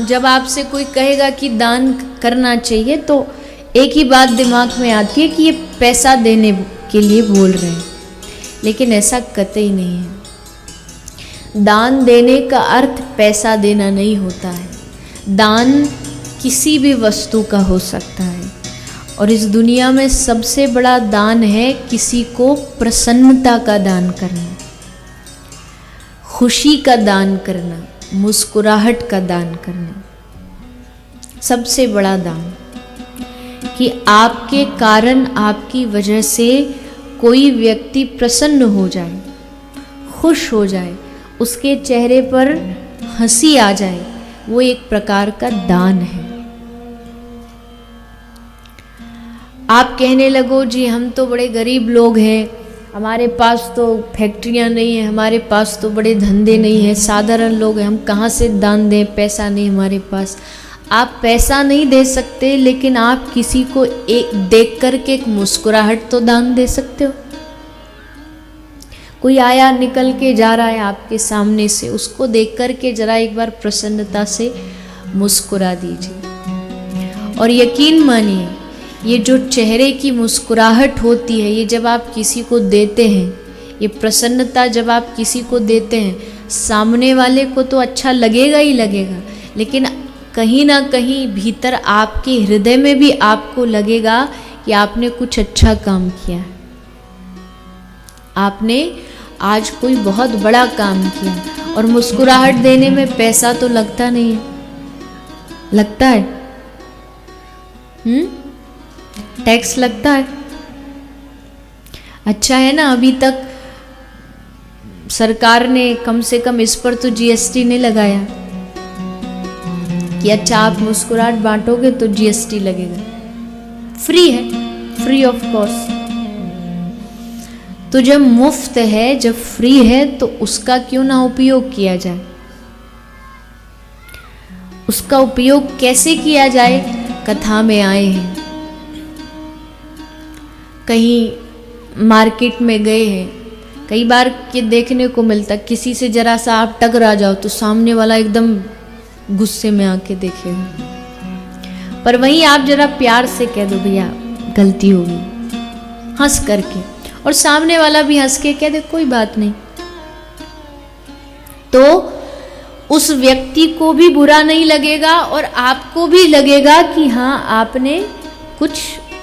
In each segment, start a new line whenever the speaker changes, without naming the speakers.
जब आपसे कोई कहेगा कि दान करना चाहिए तो एक ही बात दिमाग में आती है कि ये पैसा देने के लिए बोल रहे हैं, लेकिन ऐसा कतई नहीं है। दान देने का अर्थ पैसा देना नहीं होता है। दान किसी भी वस्तु का हो सकता है, और इस दुनिया में सबसे बड़ा दान है किसी को प्रसन्नता का दान करना, खुशी का दान करना, मुस्कुराहट का दान करना। सबसे बड़ा दान कि आपके कारण, आपकी वजह से कोई व्यक्ति प्रसन्न हो जाए, खुश हो जाए, उसके चेहरे पर हंसी आ जाए, वो एक प्रकार का दान है। आप कहने लगो जी हम तो बड़े गरीब लोग हैं, हमारे पास तो फैक्ट्रियां नहीं है, हमारे पास तो बड़े धंधे नहीं है, साधारण लोग हैं, हम कहाँ से दान दें, पैसा नहीं हमारे पास। आप पैसा नहीं दे सकते, लेकिन आप किसी को एक देख करके एक मुस्कुराहट तो दान दे सकते हो। कोई आया निकल के जा रहा है आपके सामने से, उसको देख करके जरा एक बार प्रसन्नता से मुस्कुरा दीजिए। और यकीन मानिए, ये जो चेहरे की मुस्कुराहट होती है, ये जब आप किसी को देते हैं, ये प्रसन्नता जब आप किसी को देते हैं, सामने वाले को तो अच्छा लगेगा ही लगेगा, लेकिन कहीं ना कहीं भीतर आपके हृदय में भी आपको लगेगा कि आपने कुछ अच्छा काम किया है, आपने आज कोई बहुत बड़ा काम किया। और मुस्कुराहट देने में पैसा तो लगता नहीं है, लगता है? टैक्स लगता है। अच्छा है ना, अभी तक सरकार ने कम से कम इस पर तो जीएसटी नहीं लगाया कि अच्छा आप मुस्कुराहट बांटोगे तो जीएसटी लगेगा। फ्री है, फ्री ऑफ कॉस्ट। तो जब मुफ्त है, जब फ्री है, तो उसका क्यों ना उपयोग किया जाए। उसका उपयोग कैसे किया जाए? कथा में आए हैं, कहीं मार्केट में गए हैं, कई बार ये देखने को मिलता, किसी से जरा सा आप टकरा जाओ तो सामने वाला एकदम गुस्से में आके देखेगा, पर वहीं आप जरा प्यार से कह दो भैया गलती होगी, हंस करके, और सामने वाला भी हंस के कह दे कोई बात नहीं, तो उस व्यक्ति को भी बुरा नहीं लगेगा और आपको भी लगेगा कि हाँ आपने कुछ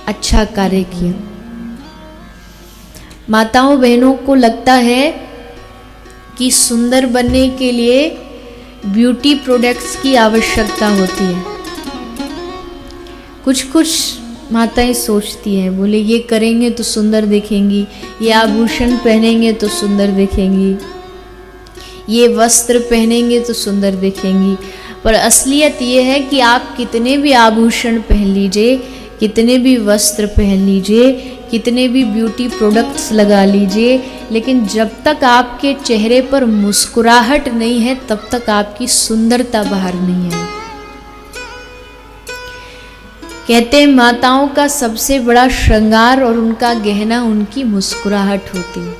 अच्छा कार्य किया। माताओं बहनों को लगता है कि सुंदर बनने के लिए ब्यूटी प्रोडक्ट्स की आवश्यकता होती है। कुछ माताएं सोचती हैं, बोले ये करेंगे तो सुंदर दिखेंगी, ये आभूषण पहनेंगे तो सुंदर दिखेंगी, ये वस्त्र पहनेंगे तो सुंदर दिखेंगी। पर असलियत ये है कि आप कितने भी आभूषण पहन लीजिए, कितने भी वस्त्र पहन लीजिए, कितने भी ब्यूटी प्रोडक्ट्स लगा लीजिए, लेकिन जब तक आपके चेहरे पर मुस्कुराहट नहीं है, तब तक आपकी सुंदरता बाहर नहीं है। कहते हैं माताओं का सबसे बड़ा श्रृंगार और उनका गहना उनकी मुस्कुराहट होती है।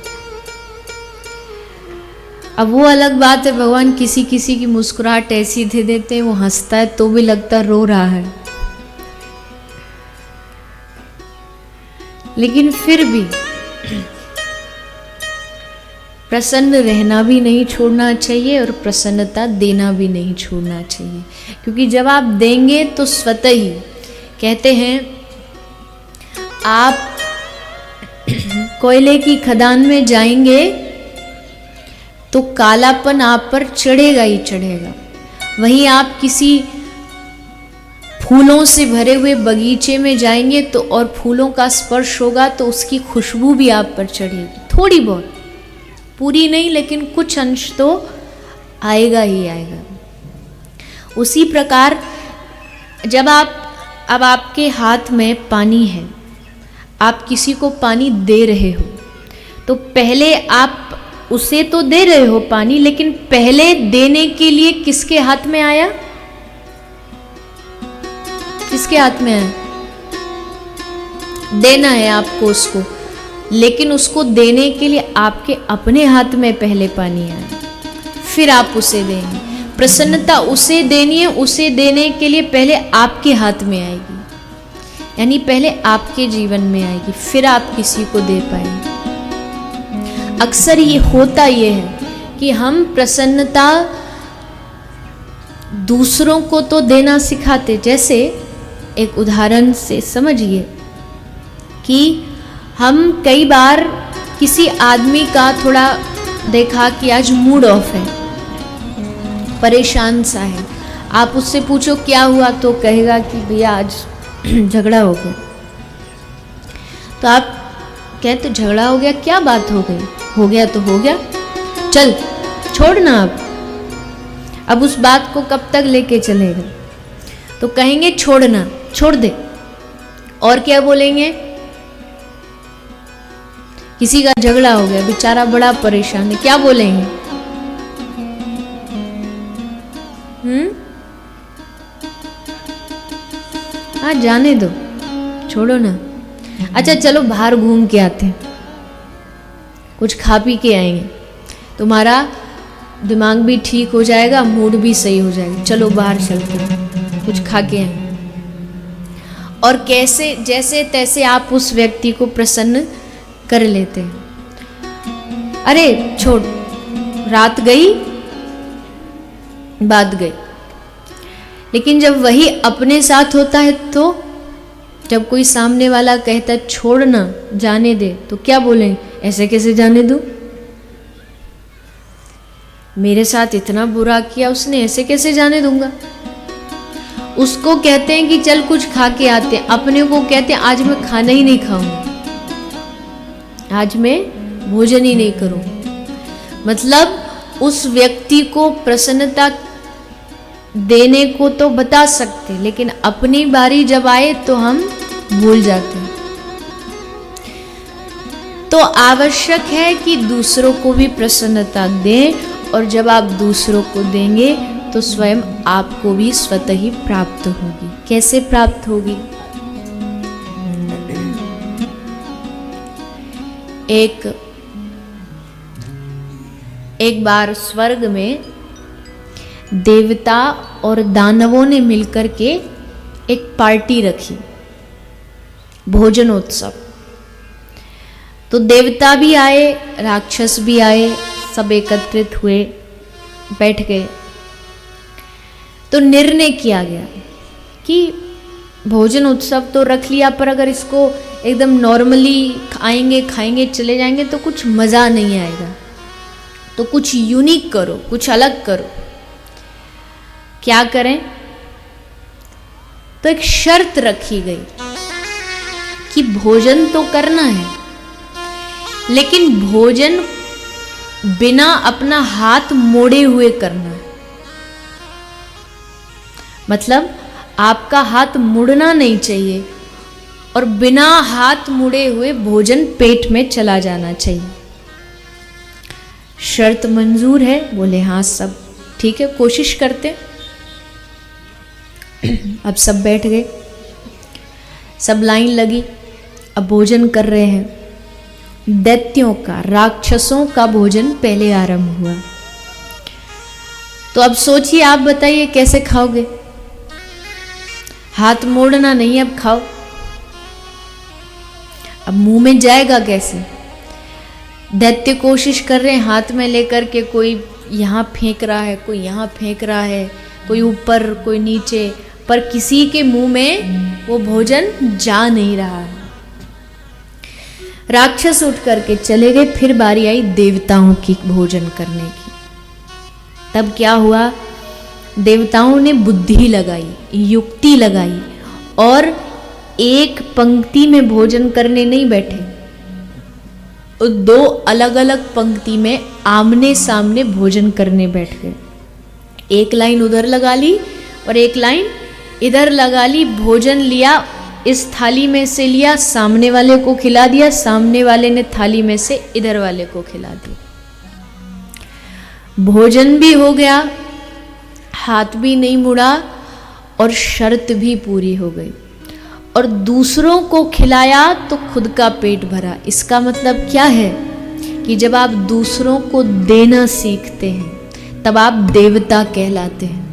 अब वो अलग बात है, भगवान किसी किसी की मुस्कुराहट ऐसी दे देते हैं, वो हंसता है तो भी लगता रो रहा है, लेकिन फिर भी प्रसन्न रहना भी नहीं छोड़ना चाहिए और प्रसन्नता देना भी नहीं छोड़ना चाहिए, क्योंकि जब आप देंगे तो स्वतः ही, कहते हैं आप कोयले की खदान में जाएंगे तो कालापन आप पर चढ़ेगा ही चढ़ेगा, वहीं आप किसी फूलों से भरे हुए बगीचे में जाएंगे तो और फूलों का स्पर्श होगा तो उसकी खुशबू भी आप पर चढ़ेगी, थोड़ी बहुत, पूरी नहीं लेकिन कुछ अंश तो आएगा ही आएगा। उसी प्रकार जब अब आपके हाथ में पानी है, आप किसी को पानी दे रहे हो, तो पहले आप उसे तो दे रहे हो पानी, लेकिन पहले देने के लिए किसके हाथ में आया? किसके हाथ में आया? देना है आपको उसको, लेकिन उसको देने के लिए आपके अपने हाथ में पहले पानी आया, फिर आप उसे देंगे। प्रसन्नता उसे देनी है, उसे देने के लिए पहले आपके हाथ में आएगी, यानी पहले आपके जीवन में आएगी, फिर आप किसी को दे पाएंगे। अक्सर ये होता ये है कि हम प्रसन्नता दूसरों को तो देना सिखाते। जैसे एक उदाहरण से समझिए कि हम कई बार किसी आदमी का थोड़ा देखा कि आज मूड ऑफ है, परेशान सा है, आप उससे पूछो क्या हुआ तो कहेगा कि भैया आज झगड़ा हो गया। तो आप कहते झगड़ा हो गया, क्या बात हो गई? हो गया तो हो गया, चल छोड़ना अब उस बात को कब तक लेके चलेगा? तो कहेंगे छोड़ना, छोड़ दे। और क्या बोलेंगे? किसी का झगड़ा हो गया, बेचारा बड़ा परेशान है, क्या बोलेंगे? हाँ जाने दो, छोड़ो ना, अच्छा चलो बाहर घूम के आते हैं, कुछ खा पी के आएंगे, तुम्हारा दिमाग भी ठीक हो जाएगा, मूड भी सही हो जाएगा, चलो बाहर चलते हैं, कुछ खा के आए। और कैसे जैसे तैसे आप उस व्यक्ति को प्रसन्न कर लेते हैं। अरे छोड़, रात गई बात गई। लेकिन जब वही अपने साथ होता है तो जब कोई सामने वाला कहता है छोड़ना, जाने दे, तो क्या बोलें? ऐसे कैसे जाने दूं? मेरे साथ इतना बुरा किया उसने, ऐसे कैसे जाने दूंगा? उसको कहते हैं कि चल कुछ खा के आते हैं, अपने को कहते हैं आज मैं खाना ही नहीं खाऊंगा, आज मैं भोजन ही नहीं करूंगा। मतलब उस व्यक्ति को प्रसन्नता देने को तो बता सकते, लेकिन अपनी बारी जब आए तो हम भूल जाते हैं। तो आवश्यक है कि दूसरों को भी प्रसन्नता दें, और जब आप दूसरों को देंगे तो स्वयं आपको भी स्वतः ही प्राप्त होगी। कैसे प्राप्त होगी? एक बार स्वर्ग में देवता और दानवों ने मिलकर के एक पार्टी रखी, भोजनोत्सव। तो देवता भी आए, राक्षस भी आए, सब एकत्रित हुए, बैठ गए। तो निर्णय किया गया कि भोजन उत्सव तो रख लिया, पर अगर इसको एकदम नॉर्मली आएंगे खाएंगे चले जाएंगे तो कुछ मज़ा नहीं आएगा, तो कुछ यूनिक करो, कुछ अलग करो। क्या करें? तो एक शर्त रखी गई कि भोजन तो करना है, लेकिन भोजन बिना अपना हाथ मोड़े हुए करना है। मतलब आपका हाथ मुड़ना नहीं चाहिए और बिना हाथ मुड़े हुए भोजन पेट में चला जाना चाहिए। शर्त मंजूर है? बोले हाँ सब ठीक है, कोशिश करते। अब सब बैठ गए, सब लाइन लगी, अब भोजन कर रहे हैं। दैत्यों का, राक्षसों का भोजन पहले आरंभ हुआ। तो अब सोचिए, आप बताइए कैसे खाओगे? हाथ मोड़ना नहीं, अब खाओ। अब मुंह में जाएगा कैसे? दैत्य कोशिश कर रहे हैं हाथ में लेकर के, कोई यहाँ फेंक रहा है, कोई यहाँ फेंक रहा है, कोई ऊपर कोई नीचे, पर किसी के मुंह में वो भोजन जा नहीं रहा है। राक्षस उठ करके चले गए, फिर बारी आई देवताओं की भोजन करने की। तब क्या हुआ? देवताओं ने बुद्धि लगाई, युक्ति लगाई, और एक पंक्ति में भोजन करने नहीं बैठे, दो अलग अलग पंक्ति में आमने सामने भोजन करने बैठ गए। एक लाइन उधर लगा ली और एक लाइन इधर लगा ली। भोजन लिया, इस थाली में से लिया, सामने वाले को खिला दिया, सामने वाले ने थाली में से इधर वाले को खिला दिया। भोजन भी हो गया, हाथ भी नहीं मुड़ा, और शर्त भी पूरी हो गई। और दूसरों को खिलाया तो खुद का पेट भरा। इसका मतलब क्या है कि जब आप दूसरों को देना सीखते हैं तब आप देवता कहलाते हैं।